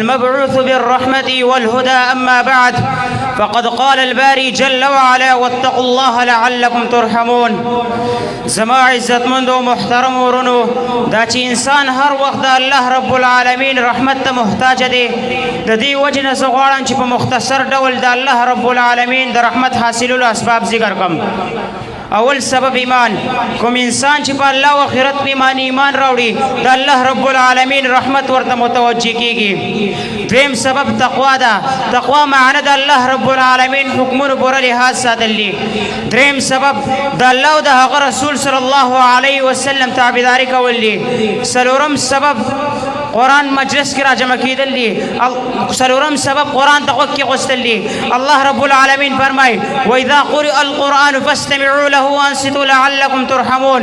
المبعوث بالرحمة والهدى أما بعد فقد قال الباري جل وعلا واتقوا الله لعلكم ترحمون. زما عزت مند و محترم ورنو دا چې انسان هر وخت د الله رب العالمین رحمت ته محتاج دی. د دې وجه نه زه غواړم چې په مختصر ډول د الله رب العالمین د رحمت حاصلولو اسباب ذکر کړم. اول سبب ایمان. کوم انسان چې په الله او آخرت په ایمان راوړي د الله رب العالمین رحمت ورته متوجه کیږي. دویم سبب تقوا ده. تقوا معنی د الله رب العالمین حکمونو پوره لحاظ ساتل دي. دریم سبب د الله او د هغه رسول صلی الله علیه وسلم تابعداري کول دي. څلورم سبب قرآن مجلس کې راجمع کېدل دي. څلورم سبب قرآن ته غوږ کېغوستل دي. الله رب العالمین فرمایي وإذا قرئ القرآن فاستمعوا له وانصتوا لعلكم ترحمون.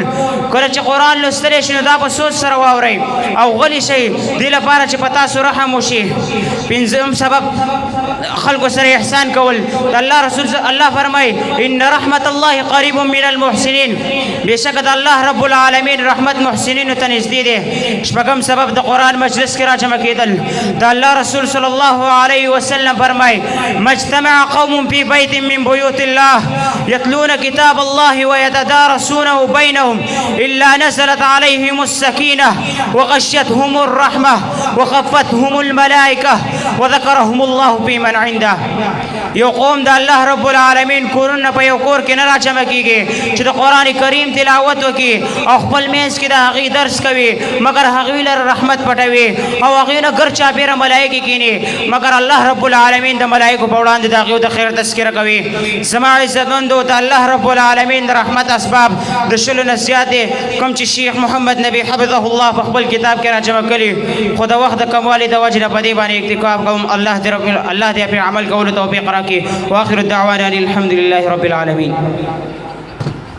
کله چې قرآن لوستلی شي نو دا په سوچ سره واورئ او غلي شئ دې لپاره چې په تاسو رحم وشي. پنځم سبب خلکو سره احسان کول. الله رسول الله فرمایي ان رحمت الله قریب من المحسنین. بېشکه د الله رب العالمین رحمت محسنینو ته نږدې دی. شپږم سبب د قرآن مجلس کې راجمع کېدل. د الله رسول صلی الله علیه وسلم فرمایي مجتمع قوم فی بیت من بیوت الله یتلون کتاب الله ويتدارسونه بينهم إلا نزلت عليهم السكينة وغشيتهم الرحمة وخفتهم الملائكة وذكرهم الله في من عنده. یو قوم د الله رب العالمین کورونه په یو کور کې نه راجمع کېږي چې د قرآن کریم تلاوت وکړي او خپل منځ کې د هغې درس کوي مګر هغوی لره رحمت پټوي او هغوی نه ګر چاپېره ملایکې کښېني مګر الله رب العالمین د ملایکو په وړاندې د هغوی د خیر تذکره کوي. زما عزتمندو د الله رب العالمین د رحمت اسباب د شلو نه زیات دي کوم چې شیخ محمد نبی حفظه الله په خپل کتاب کې راجمع کړي. خو د وخت د کموالي د وجې نه په دې باندې اکتفا کوم. الله دې په عمل کولو توفیق راکړي. واخر الدعوانا الحمد لله رب العالمین.